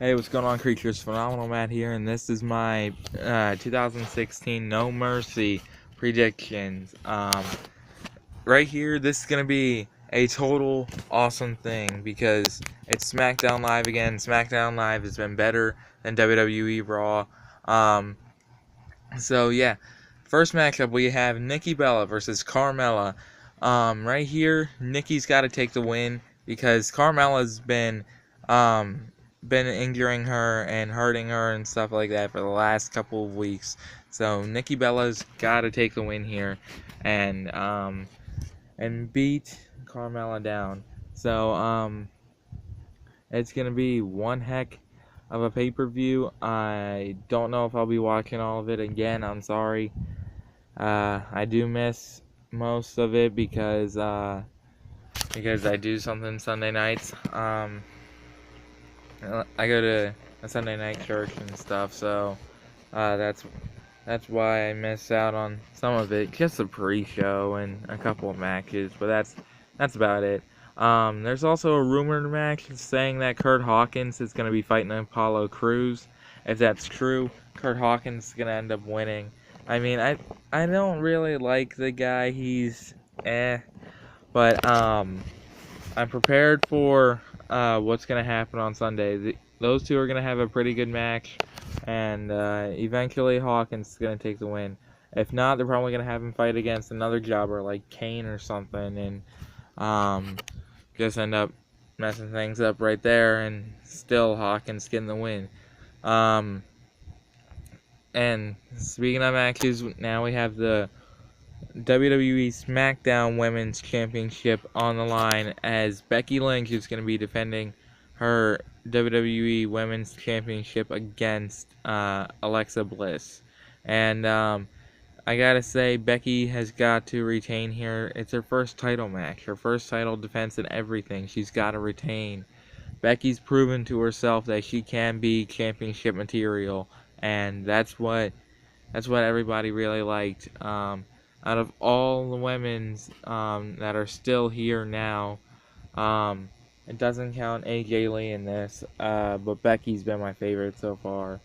Hey, what's going on, creatures? Phenomenal Matt here, and this is my 2016 No Mercy predictions. Right here, this is gonna be a total awesome thing because it's SmackDown Live again. SmackDown Live has been better than WWE Raw. So yeah, first matchup we have Nikki Bella versus Carmella. Right here, Nikki's got to take the win because Carmella's been injuring her and hurting her and stuff like that for the last couple of weeks. So Nikki Bella's got to take the win here and beat Carmella down. So it's gonna be one heck of a pay-per-view. I don't know if I'll be watching all of it again. I'm sorry. I do miss most of it because I do something Sunday nights. I go to a Sunday night church and stuff, so that's why I miss out on some of it. Just a pre-show and a couple of matches, but that's about it. There's also a rumored match saying that Kurt Hawkins is going to be fighting Apollo Crews. If that's true, Kurt Hawkins is going to end up winning. I mean, I don't really like the guy. He's but I'm prepared for what's going to happen on Sunday. Those two are going to have a pretty good match, and eventually Hawkins is going to take the win. If not, they're probably going to have him fight against another jobber like Kane or something, and just end up messing things up right there, and still Hawkins getting the win. And speaking of matches, now we have the WWE SmackDown Women's Championship on the line as Becky Lynch is going to be defending her WWE Women's Championship against Alexa Bliss. And I gotta say, Becky has got to retain here. It's her first title match, her first title defense and everything. She's got to retain. Becky's proven to herself that she can be championship material, and that's what everybody really liked. Out of all the women's that are still here now, it doesn't count AJ Lee in this, but Becky's been my favorite so far.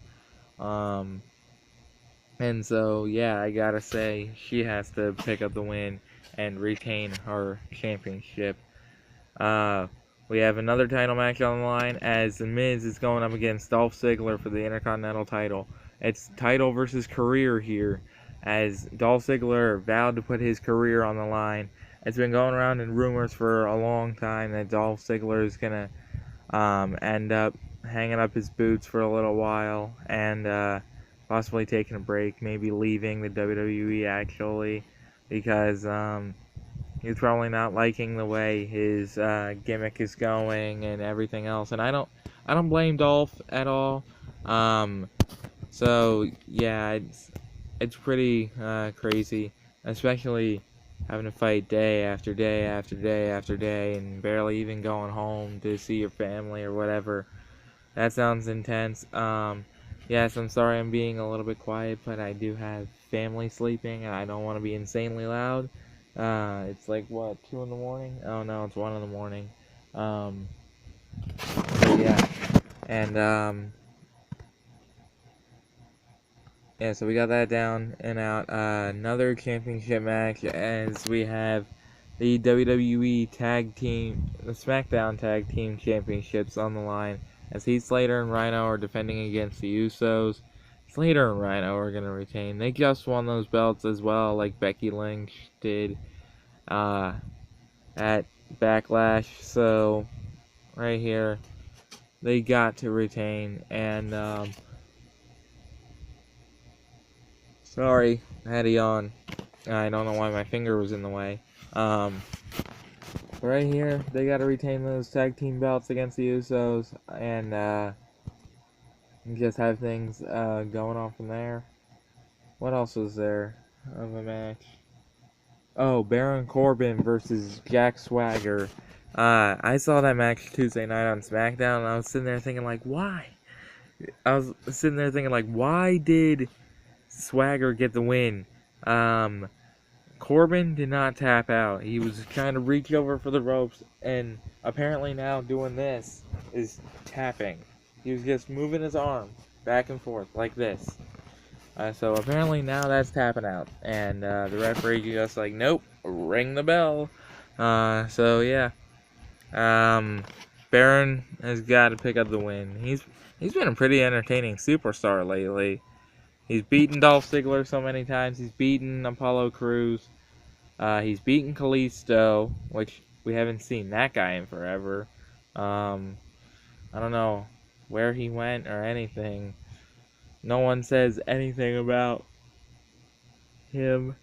And so, yeah, I gotta say, she has to pick up the win and retain her championship. We have another title match on the line as The Miz is going up against Dolph Ziggler for the Intercontinental title. It's title versus career here, as Dolph Ziggler vowed to put his career on the line. It's been going around in rumors for a long time that Dolph Ziggler is going to end up hanging up his boots for a little while and possibly taking a break, maybe leaving the WWE actually, because he's probably not liking the way his gimmick is going and everything else. And I don't blame Dolph at all. So yeah, it's pretty crazy, especially having to fight day after day after day after day and barely even going home to see your family or whatever. That sounds intense. Yes, I'm sorry I'm being a little bit quiet, but I do have family sleeping and I don't want to be insanely loud. It's like, what, 2 in the morning? Oh no, it's 1 in the morning. So yeah, and yeah, so we got that down and out. Another championship match as we have the WWE the SmackDown Tag Team Championships on the line as Heath Slater and Rhino are defending against the Usos. Slater and Rhino are going to retain. They just won those belts as well, like Becky Lynch did at Backlash. So, right here, they got to retain. And, sorry, I had a yawn. I don't know why my finger was in the way. Right here, they got to retain those tag team belts against the Usos and just have things going on from there. What else was there of a match? Oh, Baron Corbin versus Jack Swagger. I saw that match Tuesday night on SmackDown, and I was sitting there thinking, like, why? Why did Swagger get the win? Corbin did not tap out. He was trying to reach over for the ropes, and apparently now doing this is tapping. He was just moving his arm back and forth like this. So apparently now that's tapping out, and the referee just like, nope, ring the bell. So yeah, Baron has got to pick up the win. He's been a pretty entertaining superstar lately. He's beaten Dolph Ziggler so many times. He's beaten Apollo Crews. He's beaten Kalisto, which we haven't seen that guy in forever. I don't know where he went or anything. No one says anything about him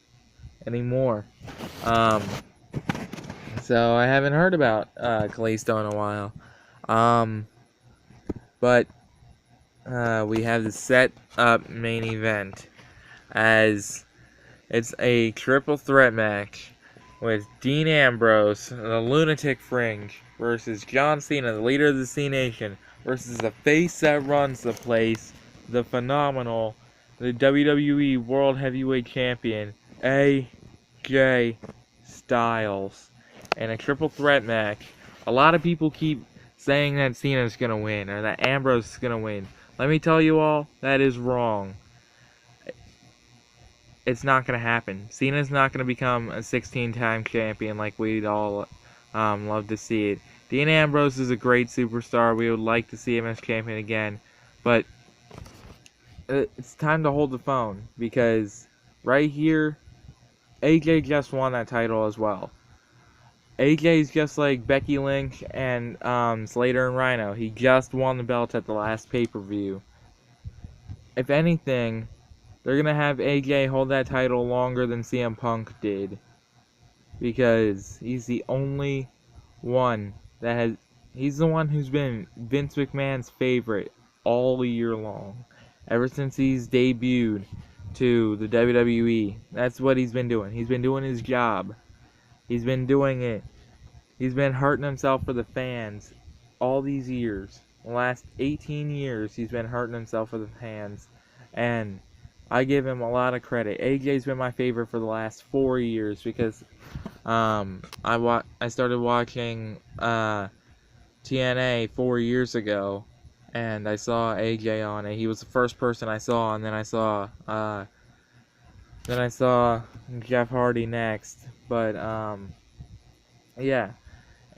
anymore. So I haven't heard about Kalisto in a while. But we have the set up main event as it's a triple threat match with Dean Ambrose, the Lunatic Fringe, versus John Cena, the leader of the C Nation, versus the face that runs the place, the phenomenal, the WWE World Heavyweight Champion, AJ Styles, in a triple threat match. A lot of people keep saying that Cena's gonna win, or that Ambrose is gonna win. Let me tell you all, that is wrong. It's not going to happen. Cena's not going to become a 16-time champion like we'd all love to see it. Dean Ambrose is a great superstar. We would like to see him as champion again. But it's time to hold the phone, because right here, AJ just won that title as well. AJ's just like Becky Lynch and Slater and Rhino. He just won the belt at the last pay-per-view. If anything, they're going to have AJ hold that title longer than CM Punk did, because he's the only one that has, he's the one who's been Vince McMahon's favorite all year long. Ever since he's debuted to the WWE, that's what he's been doing. He's been doing his job. He's been doing it. He's been hurting himself for the fans all these years. The last 18 years, he's been hurting himself for the fans, and I give him a lot of credit. AJ's been my favorite for the last 4 years, because I started watching TNA 4 years ago, and I saw AJ on it. He was the first person I saw, and then I saw Jeff Hardy next. But yeah,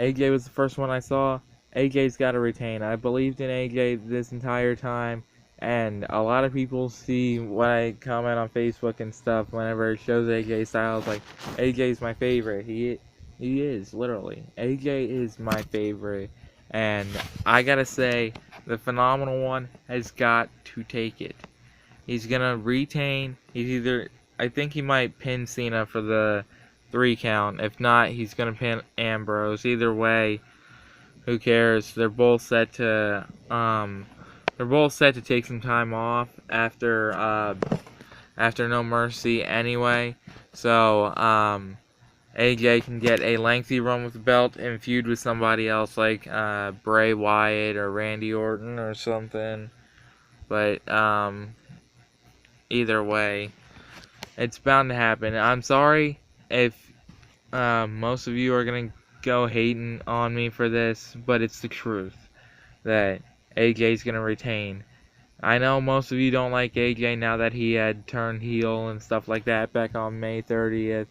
AJ was the first one I saw. AJ's got to retain. I believed in AJ this entire time. And a lot of people see what I comment on Facebook and stuff whenever it shows AJ Styles, like, AJ's my favorite. He is, literally. AJ is my favorite. And I gotta say, the phenomenal one has got to take it. He's gonna retain. I think he might pin Cena for the 3 count. If not, he's gonna pin Ambrose. Either way, who cares? They're both set to take some time off after No Mercy anyway. So AJ can get a lengthy run with the belt and feud with somebody else like Bray Wyatt or Randy Orton or something. But either way, it's bound to happen. I'm sorry if most of you are gonna go hating on me for this, but it's the truth that AJ's gonna retain. I know most of you don't like AJ now that he had turned heel and stuff like that back on May 30th,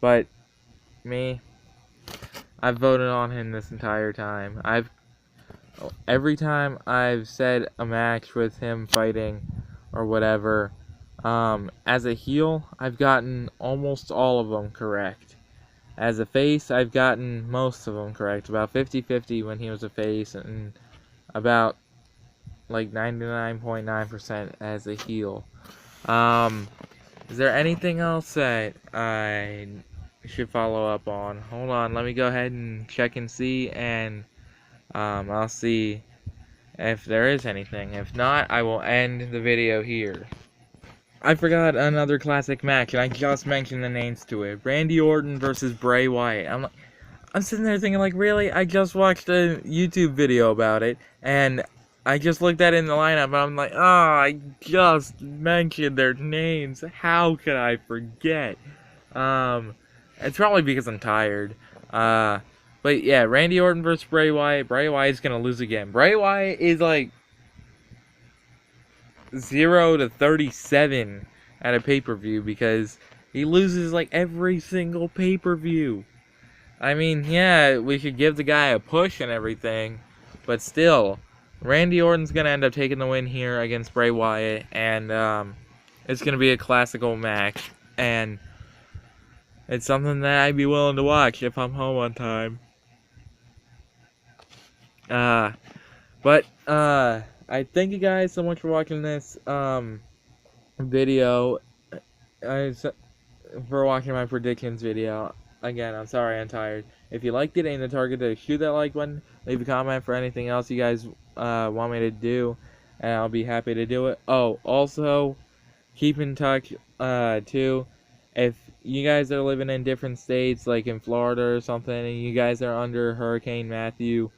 but me, I've voted on him this entire time. Every time I've said a match with him fighting or whatever, as a heel, I've gotten almost all of them correct. As a face, I've gotten most of them correct, about 50-50 when he was a face, and about like 99.9% as a heel. Is there anything else that I should follow up on? Hold on, let me go ahead and check and see, and I'll see if there is anything. If not, I will end the video here. I forgot another classic match, and I just mentioned the names to it. Randy Orton versus Bray Wyatt. I'm sitting there thinking, like, really? I just watched a YouTube video about it, and I just looked at it in the lineup, and I'm like, oh, I just mentioned their names. How could I forget? It's probably because I'm tired. But yeah, Randy Orton versus Bray Wyatt. Bray Wyatt's gonna lose again. Bray Wyatt is, like, 0-37 at a pay-per-view because he loses like every single pay-per-view. I mean, yeah, we should give the guy a push and everything, but still, Randy Orton's gonna end up taking the win here against Bray Wyatt, and it's gonna be a classical match, and it's something that I'd be willing to watch if I'm home on time. But I thank you guys so much for watching this video. For watching my predictions video. Again, I'm sorry I'm tired. If you liked it and the target to shoot that like button, leave a comment for anything else you guys want me to do, and I'll be happy to do it. Oh, also, keep in touch too. If you guys are living in different states, like in Florida or something, and you guys are under Hurricane Matthew,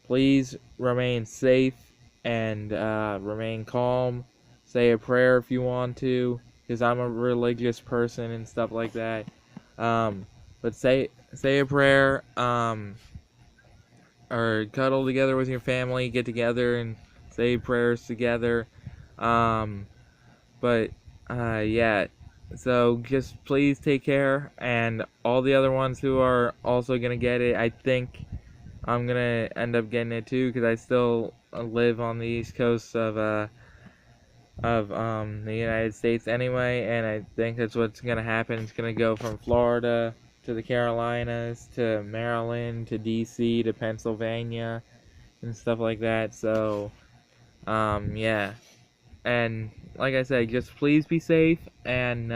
please remain safe and remain calm. Say a prayer if you want to, because I'm a religious person and stuff like that. But say a prayer, or cuddle together with your family, get together and say prayers together. But yeah. So just please take care, and all the other ones who are also gonna get it, I think I'm gonna end up getting it too, because I still live on the East Coast of the United States anyway, and I think that's what's gonna happen. It's gonna go from Florida to the Carolinas to Maryland to DC to Pennsylvania and stuff like that. So yeah, and like I said, just please be safe, and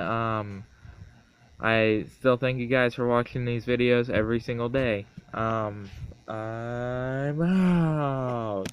I still thank you guys for watching these videos every single day. I'm out.